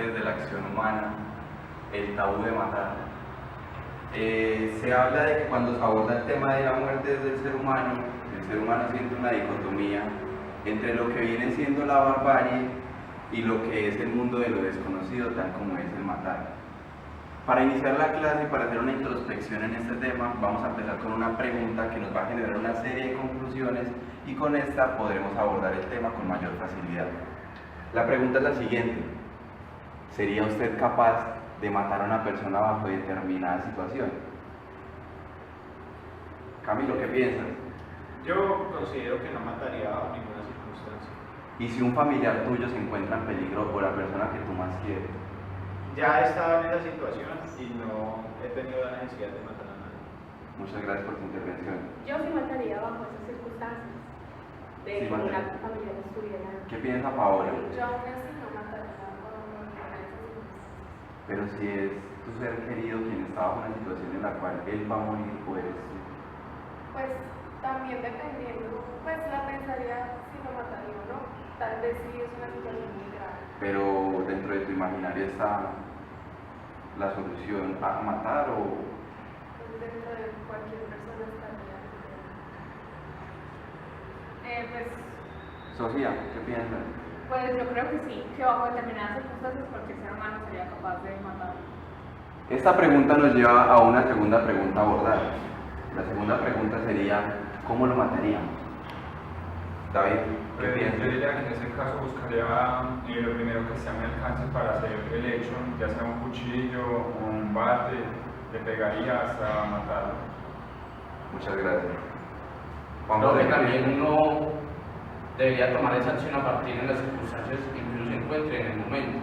pues, de la acción humana, el tabú de matar. Se habla de que cuando se aborda el tema de la muerte del ser humano, el ser humano siente una dicotomía entre lo que viene siendo la barbarie y lo que es el mundo de lo desconocido, tal como es el matar. Para iniciar la clase y para hacer una introspección en este tema, vamos a empezar con una pregunta que nos va a generar una serie de conclusiones y con esta podremos abordar el tema con mayor facilidad. La pregunta es la siguiente: ¿sería usted capaz de matar a una persona bajo determinada situación? Camilo, ¿qué piensas? Yo considero que no mataría bajo ninguna circunstancia. ¿Y si un familiar tuyo se encuentra en peligro o la persona que tú más quieres? Ya he estado en esa situación y no he tenido la necesidad de matar a nadie. Muchas gracias por tu intervención. Yo sí mataría bajo esas circunstancias, de Sí, que una mataría. familia estuviera. ¿Qué piensa Paola? Yo aún así no mataría bajo ninguna de esas circunstancias. Pero si es tu ser querido quien está bajo una situación en la cual él va a morir o eres tú. Pues también dependiendo, pues la pensaría si lo mataría o no. Tal vez sí es una situación muy grave. Pero dentro de tu imaginario está la solución a matar o... Pues dentro de cualquier persona estaría. Pues, Sofía, ¿qué piensas? pues yo creo que sí, que bajo determinadas circunstancias cualquier ser humano sería capaz de matar. Esta pregunta nos lleva a una segunda pregunta a abordar. La segunda pregunta sería, ¿cómo lo mataríamos? David, ¿qué Yo piensas? diría que en ese caso buscaría lo primero que esté a mi alcance para hacer el hecho, ya sea un cuchillo o un bate, le pegaría hasta matarlo. Muchas gracias. Juan Creo José, que ¿qué también piensas? uno debería tomar esa acción a partir de las circunstancias en que uno se encuentre en el momento.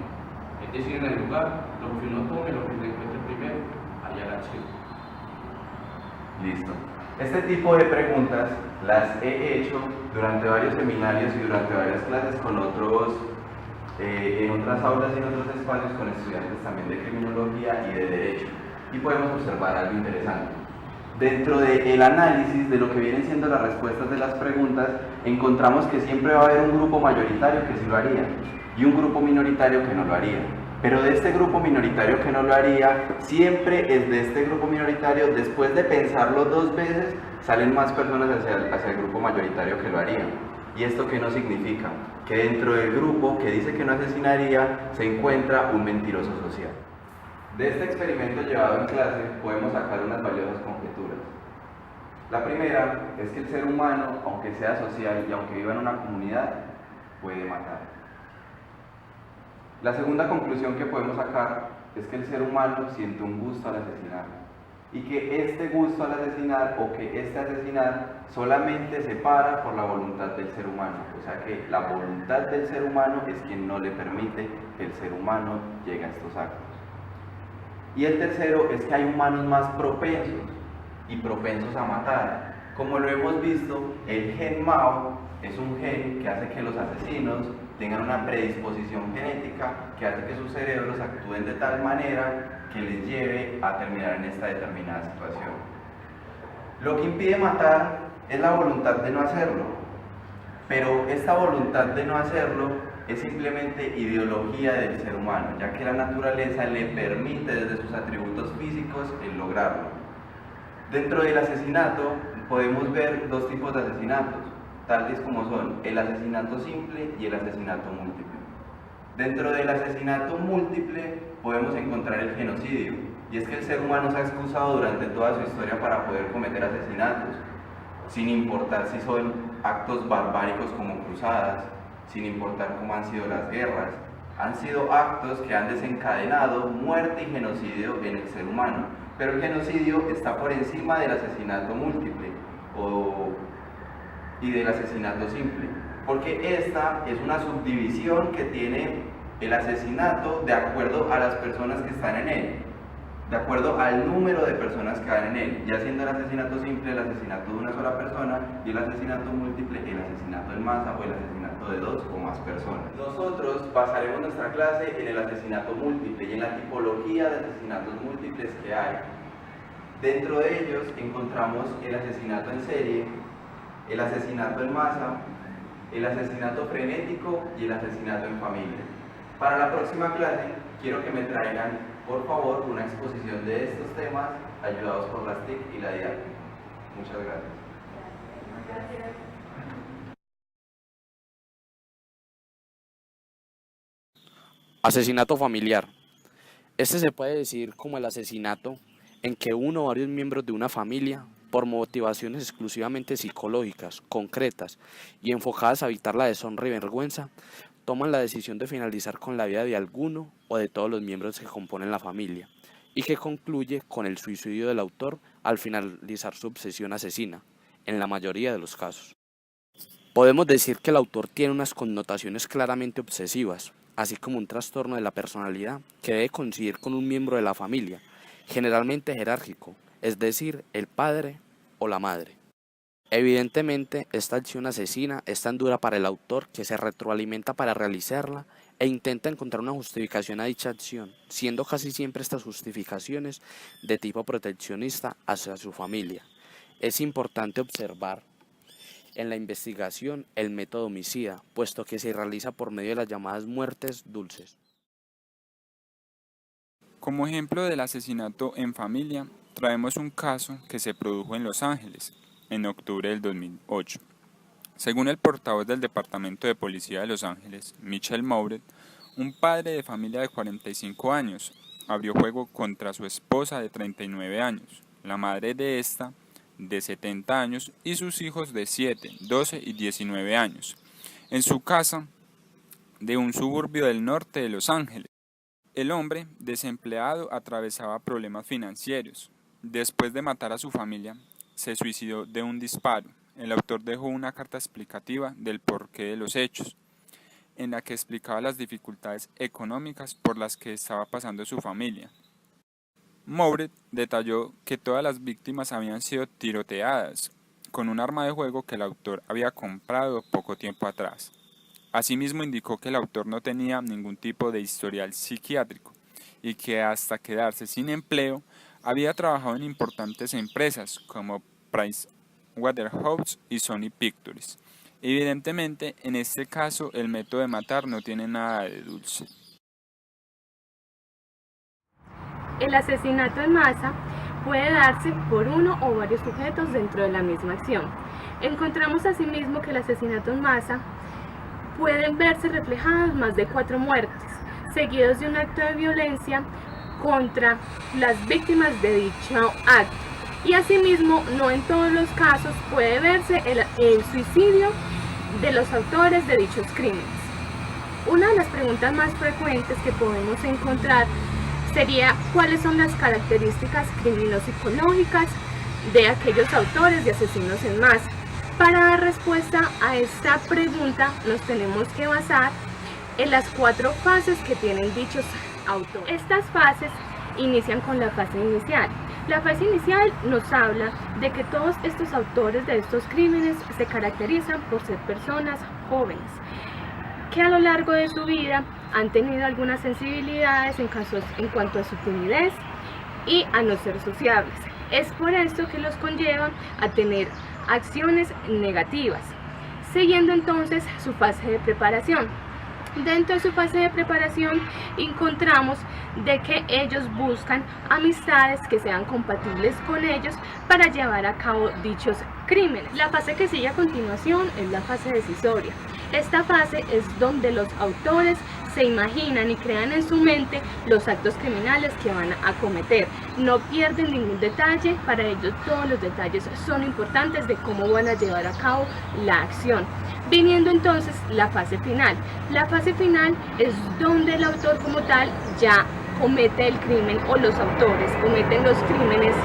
Es decir, en el lugar, lo que uno tome, lo que se encuentre primero, haría la acción. Listo. Este tipo de preguntas las he hecho durante varios seminarios y durante varias clases con otros, en otras aulas y en otros espacios con estudiantes también de criminología y de derecho. Y podemos observar algo interesante. Dentro del análisis de lo que vienen siendo las respuestas de las preguntas, encontramos que siempre va a haber un grupo mayoritario que sí lo haría y un grupo minoritario que no lo haría. Pero de este grupo minoritario que no lo haría, siempre es de este grupo minoritario, después de pensarlo dos veces, salen más personas hacia el grupo mayoritario que lo haría. ¿Y esto qué nos significa? Que dentro del grupo que dice que no asesinaría, se encuentra un mentiroso social. De este experimento llevado en clase, podemos sacar unas valiosas conjeturas. La primera es que el ser humano, aunque sea social y aunque viva en una comunidad, puede matar. La segunda conclusión que podemos sacar es que el ser humano siente un gusto al asesinar y que este gusto al asesinar o que este asesinar solamente se para por la voluntad del ser humano, o sea que la voluntad del ser humano es quien no le permite que el ser humano llegue a estos actos. Y el tercero es que hay humanos más propensos y propensos a matar. Como lo hemos visto, el gen MAO es un gen que hace que los asesinos tengan una predisposición genética que hace que sus cerebros actúen de tal manera que les lleve a terminar en esta determinada situación. Lo que impide matar es la voluntad de no hacerlo, pero esta voluntad de no hacerlo es simplemente ideología del ser humano, ya que la naturaleza le permite desde sus atributos físicos el lograrlo. Dentro del asesinato podemos ver dos tipos de asesinatos, tales como son el asesinato simple y el asesinato múltiple. Dentro del asesinato múltiple podemos encontrar el genocidio, y es que el ser humano se ha excusado durante toda su historia para poder cometer asesinatos, sin importar si son actos barbáricos como cruzadas, sin importar cómo han sido las guerras. Han sido actos que han desencadenado muerte y genocidio en el ser humano, pero el genocidio está por encima del asesinato múltiple y del asesinato simple, porque esta es una subdivisión que tiene el asesinato de acuerdo a las personas que están en él, de acuerdo al número de personas que van en él, ya siendo el asesinato simple el asesinato de una sola persona y el asesinato múltiple el asesinato en masa o el asesinato de dos o más personas. Nosotros basaremos nuestra clase en el asesinato múltiple y en la tipología de asesinatos múltiples que hay. Dentro de ellos encontramos el asesinato en serie, el asesinato en masa, el asesinato frenético y el asesinato en familia. Para la próxima clase quiero que me traigan, por favor, una exposición de estos temas ayudados por las TIC y la DIAP. Muchas gracias. Asesinato familiar. Este se puede decir como el asesinato en que uno o varios miembros de una familia, por motivaciones exclusivamente psicológicas, concretas y enfocadas a evitar la deshonra y vergüenza, toman la decisión de finalizar con la vida de alguno o de todos los miembros que componen la familia, y que concluye con el suicidio del autor al finalizar su obsesión asesina, en la mayoría de los casos. Podemos decir que el autor tiene unas connotaciones claramente obsesivas, así como un trastorno de la personalidad que debe coincidir con un miembro de la familia, generalmente jerárquico, es decir, el padre o la madre. Evidentemente, esta acción asesina es tan dura para el autor que se retroalimenta para realizarla e intenta encontrar una justificación a dicha acción, siendo casi siempre estas justificaciones de tipo proteccionista hacia su familia. Es importante observar en la investigación el método homicida, puesto que se realiza por medio de las llamadas muertes dulces. Como ejemplo del asesinato en familia, traemos un caso que se produjo en Los Ángeles, en octubre del 2008. Según el portavoz del Departamento de Policía de Los Ángeles, Michael Mouret, un padre de familia de 45 años abrió fuego contra su esposa de 39 años, la madre de esta de 70 años y sus hijos de 7, 12 y 19 años, en su casa de un suburbio del norte de Los Ángeles. El hombre, desempleado, atravesaba problemas financieros. Después de matar a su familia, se suicidó de un disparo. El autor dejó una carta explicativa del porqué de los hechos, en la que explicaba las dificultades económicas por las que estaba pasando su familia. Mouret detalló que todas las víctimas habían sido tiroteadas con un arma de fuego que el autor había comprado poco tiempo atrás. Asimismo, indicó que el autor no tenía ningún tipo de historial psiquiátrico y que hasta quedarse sin empleo había trabajado en importantes empresas como Pricewaterhouse y Sony Pictures. Evidentemente, en este caso, el método de matar no tiene nada de dulce. El asesinato en masa puede darse por uno o varios sujetos dentro de la misma acción. Encontramos asimismo que el asesinato en masa pueden verse reflejadas más de 4 muertes, seguidos de un acto de violencia contra las víctimas de dicho acto. Y asimismo, no en todos los casos puede verse el suicidio de los autores de dichos crímenes. Una de las preguntas más frecuentes que podemos encontrar sería cuáles son las características criminopsicológicas de aquellos autores de asesinos en masa. Para dar respuesta a esta pregunta nos tenemos que basar en las 4 fases que tienen dichos autores. Estas fases inician con la fase inicial. La fase inicial nos habla de que todos estos autores de estos crímenes se caracterizan por ser personas jóvenes, que a lo largo de su vida han tenido algunas sensibilidades en cuanto a su timidez y a no ser sociables. Es por esto que los conlleva a tener acciones negativas, siguiendo entonces su fase de preparación. Dentro de su fase de preparación encontramos de que ellos buscan amistades que sean compatibles con ellos para llevar a cabo dichos crímenes. La fase que sigue a continuación es la fase decisoria. Esta fase es donde los autores se imaginan y crean en su mente los actos criminales que van a cometer. No pierden ningún detalle, para ellos todos los detalles son importantes de cómo van a llevar a cabo la acción. Viniendo entonces la fase final. La fase final es donde el autor como tal ya comete el crimen, o los autores cometen los crímenes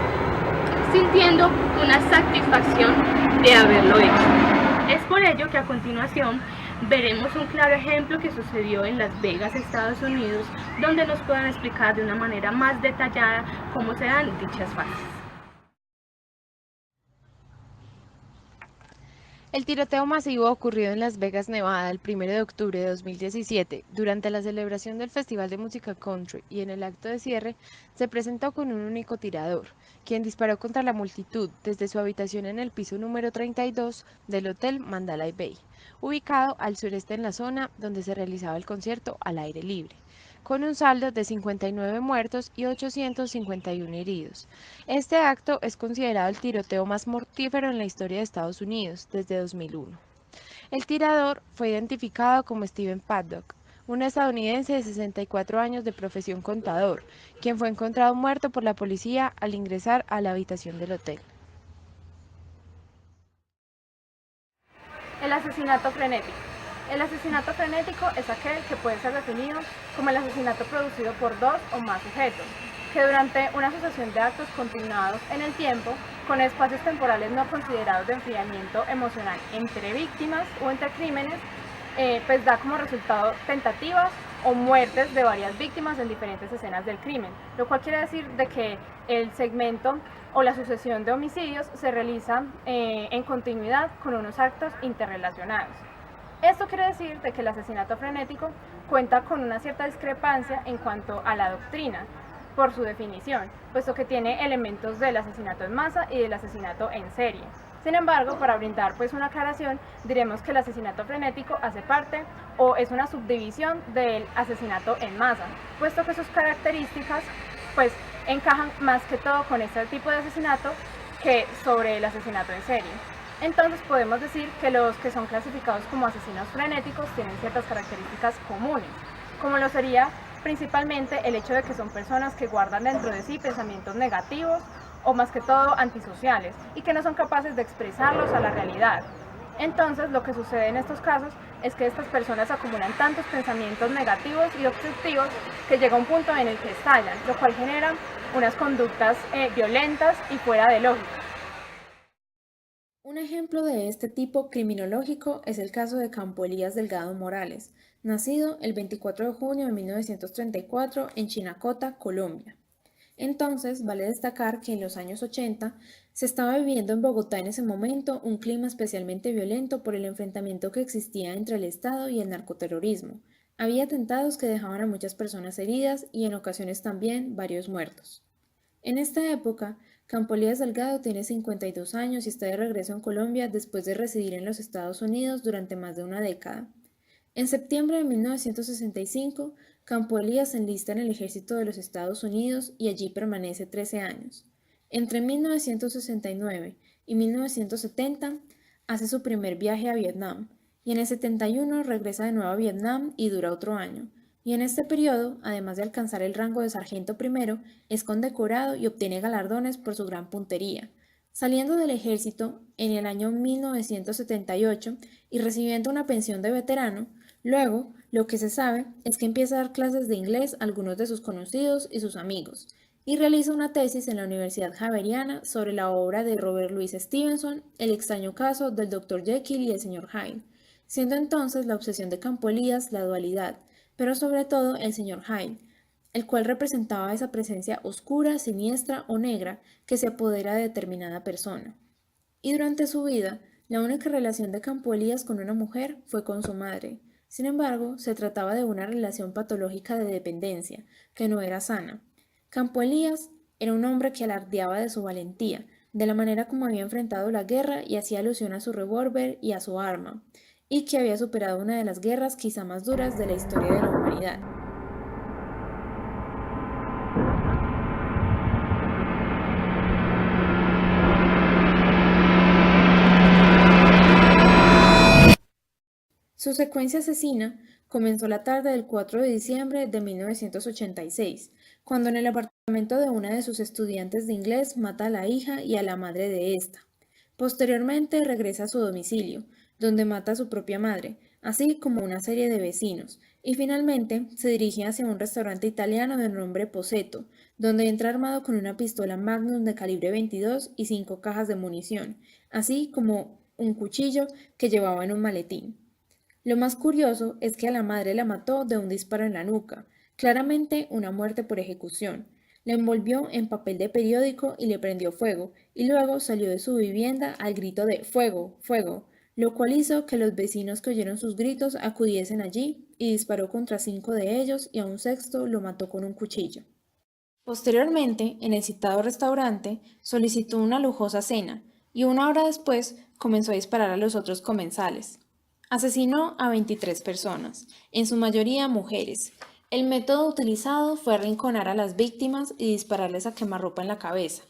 sintiendo una satisfacción de haberlo hecho. Es por ello que a continuación veremos un claro ejemplo que sucedió en Las Vegas, Estados Unidos, donde nos pueden explicar de una manera más detallada cómo se dan dichas fases. El tiroteo masivo ocurrido en Las Vegas, Nevada, el 1 de octubre de 2017, durante la celebración del Festival de Música Country, y en el acto de cierre, se presentó con un único tirador, quien disparó contra la multitud desde su habitación en el piso número 32 del Hotel Mandalay Bay, ubicado al sureste en la zona donde se realizaba el concierto al aire libre. con un saldo de 59 muertos y 851 heridos. Este acto es considerado el tiroteo más mortífero en la historia de Estados Unidos desde 2001. El tirador fue identificado como Stephen Paddock, un estadounidense de 64 años de profesión contador, quien fue encontrado muerto por la policía al ingresar a la habitación del hotel. El asesinato frenético. El asesinato frenético es aquel que puede ser definido como el asesinato producido por dos o más sujetos, que durante una sucesión de actos continuados en el tiempo, con espacios temporales no considerados de enfriamiento emocional entre víctimas o entre crímenes, pues da como resultado tentativas o muertes de varias víctimas en diferentes escenas del crimen, lo cual quiere decir de que el segmento o la sucesión de homicidios se realiza en continuidad con unos actos interrelacionados. Esto quiere decir de que el asesinato frenético cuenta con una cierta discrepancia en cuanto a la doctrina, por su definición, puesto que tiene elementos del asesinato en masa y del asesinato en serie. Sin embargo, para brindar pues una aclaración, diremos que el asesinato frenético hace parte o es una subdivisión del asesinato en masa, puesto que sus características pues encajan más que todo con este tipo de asesinato que sobre el asesinato en serie. Entonces podemos decir que los que son clasificados como asesinos frenéticos tienen ciertas características comunes, como lo sería principalmente el hecho de que son personas que guardan dentro de sí pensamientos negativos o más que todo antisociales y que no son capaces de expresarlos a la realidad. Entonces lo que sucede en estos casos es que estas personas acumulan tantos pensamientos negativos y obstructivos que llega un punto en el que estallan, lo cual genera unas conductas violentas y fuera de lógica. Un ejemplo de este tipo criminológico es el caso de Campo Elías Delgado Morales, nacido el 24 de junio de 1934 en Chinacota, Colombia. Entonces, vale destacar que en los años 80 se estaba viviendo en Bogotá en ese momento un clima especialmente violento por el enfrentamiento que existía entre el Estado y el narcoterrorismo. Había atentados que dejaban a muchas personas heridas y en ocasiones también varios muertos. En esta época, Campo Elías Delgado tiene 52 años y está de regreso en Colombia después de residir en los Estados Unidos durante más de una década. En septiembre de 1965, Campo Elías se enlista en el ejército de los Estados Unidos y allí permanece 13 años. Entre 1969 y 1970 hace su primer viaje a Vietnam y en el 71 regresa de nuevo a Vietnam y dura otro año. Y en este periodo, además de alcanzar el rango de sargento primero, es condecorado y obtiene galardones por su gran puntería. Saliendo del ejército en el año 1978 y recibiendo una pensión de veterano, luego lo que se sabe es que empieza a dar clases de inglés a algunos de sus conocidos y sus amigos, y realiza una tesis en la Universidad Javeriana sobre la obra de Robert Louis Stevenson, El extraño caso del Dr. Jekyll y el Sr. Hyde, siendo entonces la obsesión de Campo Elías la dualidad, pero sobre todo el Sr. Hyde, el cual representaba esa presencia oscura, siniestra o negra que se apodera de determinada persona. Y durante su vida, la única relación de Campo Elías con una mujer fue con su madre. Sin embargo, se trataba de una relación patológica de dependencia, que no era sana. Campo Elías era un hombre que alardeaba de su valentía, de la manera como había enfrentado la guerra y hacía alusión a su revólver y a su arma, y que había superado una de las guerras quizá más duras de la historia de la humanidad. Su secuencia asesina comenzó la tarde del 4 de diciembre de 1986, cuando en el apartamento de una de sus estudiantes de inglés mata a la hija y a la madre de esta. Posteriormente regresa a su domicilio, donde mata a su propia madre, así como una serie de vecinos, y finalmente se dirige hacia un restaurante italiano de nombre Posetto, donde entra armado con una pistola Magnum de calibre 22 y 5 cajas de munición, así como un cuchillo que llevaba en un maletín. Lo más curioso es que a la madre la mató de un disparo en la nuca, claramente una muerte por ejecución. La envolvió en papel de periódico y le prendió fuego, y luego salió de su vivienda al grito de ¡fuego, fuego!, lo cual hizo que los vecinos que oyeron sus gritos acudiesen allí y disparó contra 5 de ellos y a un sexto lo mató con un cuchillo. Posteriormente, en el citado restaurante, solicitó una lujosa cena y una hora después comenzó a disparar a los otros comensales. Asesinó a 23 personas, en su mayoría mujeres, El método utilizado fue arrinconar a las víctimas y dispararles a quemarropa en la cabeza.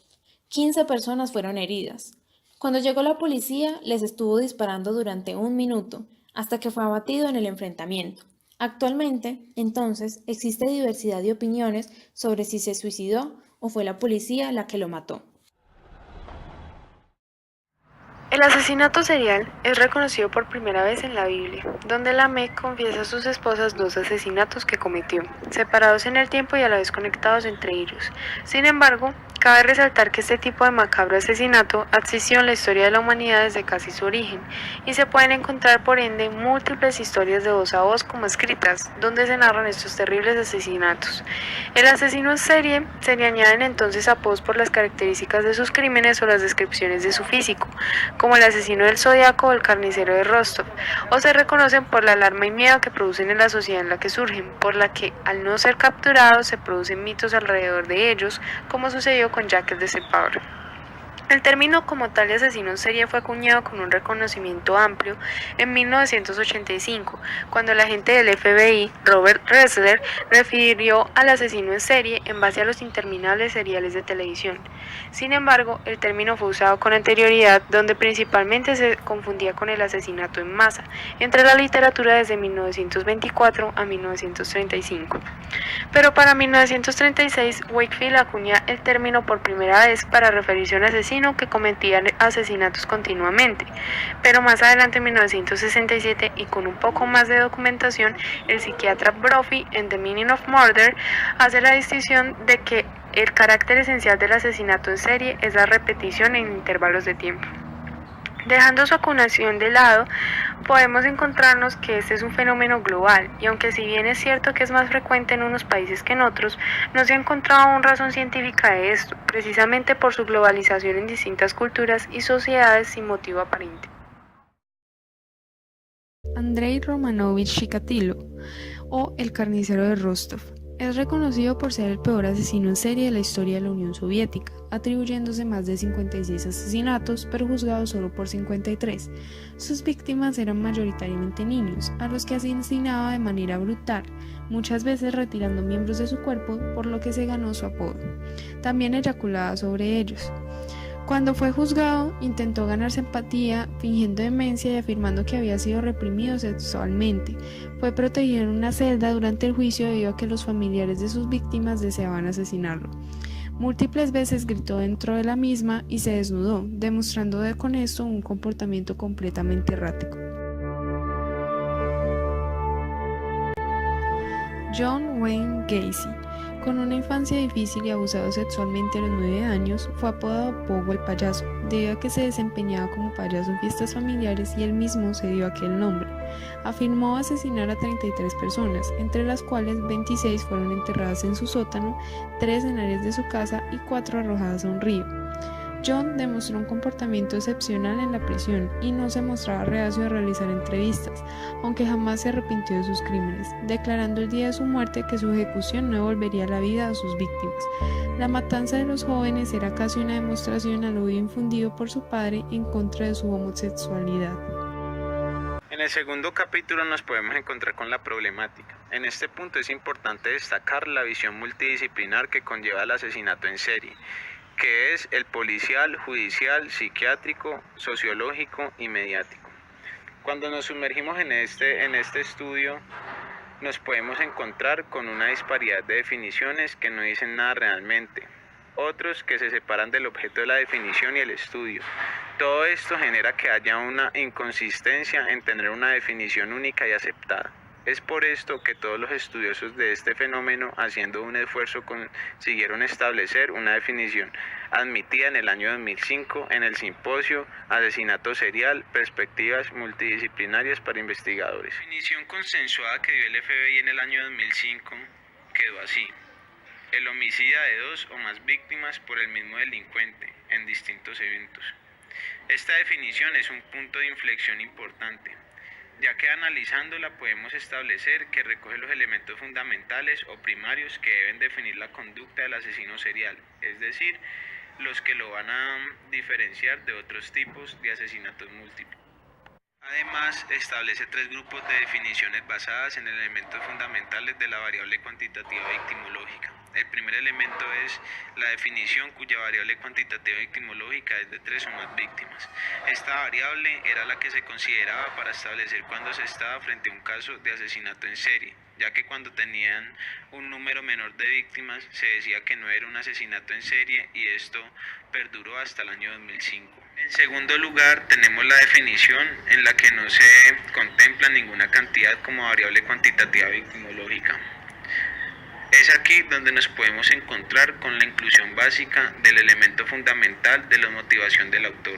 15 personas fueron heridas. Cuando llegó la policía, les estuvo disparando durante 1 minuto, hasta que fue abatido en el enfrentamiento. Actualmente, entonces, existe diversidad de opiniones sobre si se suicidó o fue la policía la que lo mató. El asesinato serial es reconocido por primera vez en la Biblia, donde Lamec confiesa a sus esposas 2 asesinatos que cometió, separados en el tiempo y a la vez conectados entre ellos. Sin embargo, cabe resaltar que este tipo de macabro asesinato ha existido en la historia de la humanidad desde casi su origen, y se pueden encontrar por ende múltiples historias de voz a voz como escritas, donde se narran estos terribles asesinatos. El asesino en serie se le añaden entonces apodos por las características de sus crímenes o las descripciones de su físico, como el asesino del Zodiaco o el carnicero de Rostov, o se reconocen por la alarma y miedo que producen en la sociedad en la que surgen, por la que al no ser capturados se producen mitos alrededor de ellos, como sucedió con Jack el Destripador. El término como tal de asesino en serie fue acuñado con un reconocimiento amplio en 1985, cuando el agente del FBI, Robert Ressler, refirió al asesino en serie en base a los interminables seriales de televisión. Sin embargo, el término fue usado con anterioridad, donde principalmente se confundía con el asesinato en masa, entre la literatura desde 1924 a 1935. Pero para 1936, Wakefield acuña el término por primera vez para referirse a un asesino que cometía asesinatos continuamente, pero más adelante en 1967 y con un poco más de documentación, el psiquiatra Brophy en The Meaning of Murder hace la distinción de que el carácter esencial del asesinato en serie es la repetición en intervalos de tiempo. Dejando su acuñación de lado, podemos encontrarnos que este es un fenómeno global, y aunque si bien es cierto que es más frecuente en unos países que en otros, no se ha encontrado aún razón científica de esto, precisamente por su globalización en distintas culturas y sociedades sin motivo aparente. Andrei Romanovich Chikatilo, o el carnicero de Rostov, es reconocido por ser el peor asesino en serie de la historia de la Unión Soviética, atribuyéndose más de 56 asesinatos, pero juzgado solo por 53. Sus víctimas eran mayoritariamente niños, a los que asesinaba de manera brutal, muchas veces retirando miembros de su cuerpo, por lo que se ganó su apodo. También eyaculaba sobre ellos. Cuando fue juzgado, intentó ganarse empatía, fingiendo demencia y afirmando que había sido reprimido sexualmente. Fue protegido en una celda durante el juicio debido a que los familiares de sus víctimas deseaban asesinarlo. Múltiples veces gritó dentro de la misma y se desnudó, demostrando con esto un comportamiento completamente errático. John Wayne Gacy, con una infancia difícil y abusado sexualmente a los 9 años, fue apodado Pogo el payaso, debido a que se desempeñaba como payaso en fiestas familiares y él mismo se dio aquel nombre. Afirmó asesinar a 33 personas, entre las cuales 26 fueron enterradas en su sótano, 3 en áreas de su casa y 4 arrojadas a un río. John demostró un comportamiento excepcional en la prisión y no se mostraba reacio a realizar entrevistas, aunque jamás se arrepintió de sus crímenes, declarando el día de su muerte que su ejecución no devolvería la vida a sus víctimas. La matanza de los jóvenes era casi una demostración al odio infundido por su padre en contra de su homosexualidad. En el segundo capítulo nos podemos encontrar con la problemática. En este punto es importante destacar la visión multidisciplinar que conlleva el asesinato en serie, que es el policial, judicial, psiquiátrico, sociológico y mediático. Cuando nos sumergimos en este estudio, nos podemos encontrar con una disparidad de definiciones que no dicen nada realmente, otros que se separan del objeto de la definición y el estudio. Todo esto genera que haya una inconsistencia en tener una definición única y aceptada. Es por esto que todos los estudiosos de este fenómeno, haciendo un esfuerzo, consiguieron establecer una definición admitida en el año 2005 en el simposio Asesinato Serial, Perspectivas Multidisciplinarias para Investigadores. La definición consensuada que dio el FBI en el año 2005 quedó así: el homicida de 2 o más víctimas por el mismo delincuente en distintos eventos. Esta definición es un punto de inflexión importante, ya que analizándola podemos establecer que recoge los elementos fundamentales o primarios que deben definir la conducta del asesino serial, es decir, los que lo van a diferenciar de otros tipos de asesinatos múltiples. Además, establece 3 grupos de definiciones basadas en elementos fundamentales de la variable cuantitativa victimológica. El primer elemento es la definición cuya variable cuantitativa victimológica es de 3 o más víctimas. Esta variable era la que se consideraba para establecer cuando se estaba frente a un caso de asesinato en serie, ya que cuando tenían un número menor de víctimas se decía que no era un asesinato en serie y esto perduró hasta el año 2005. En segundo lugar, tenemos la definición en la que no se contempla ninguna cantidad como variable cuantitativa victimológica. Es aquí donde nos podemos encontrar con la inclusión básica del elemento fundamental de la motivación del autor.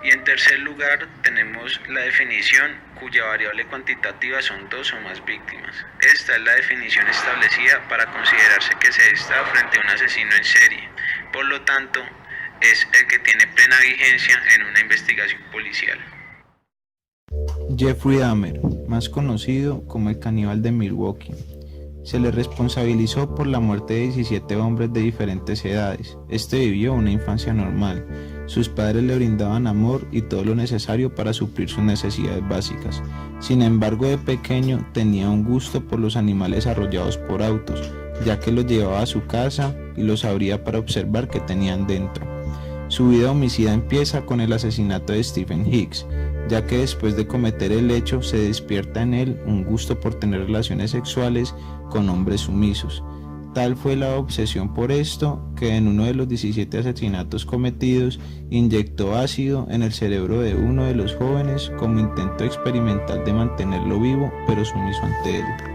Y en tercer lugar, tenemos la definición cuya variable cuantitativa son 2 o más víctimas. Esta es la definición establecida para considerarse que se está frente a un asesino en serie. Por lo tanto, es el que tiene plena vigencia en una investigación policial. Jeffrey Dahmer, más conocido como el caníbal de Milwaukee. Se le responsabilizó por la muerte de 17 hombres de diferentes edades. Este vivió una infancia normal. Sus padres le brindaban amor y todo lo necesario para suplir sus necesidades básicas. Sin embargo, de pequeño tenía un gusto por los animales arrollados por autos, ya que los llevaba a su casa y los abría para observar qué tenían dentro. Su vida homicida empieza con el asesinato de Stephen Hicks, ya que después de cometer el hecho se despierta en él un gusto por tener relaciones sexuales con hombres sumisos. Tal fue la obsesión por esto que en uno de los 17 asesinatos cometidos inyectó ácido en el cerebro de uno de los jóvenes como intento experimental de mantenerlo vivo pero sumiso ante él.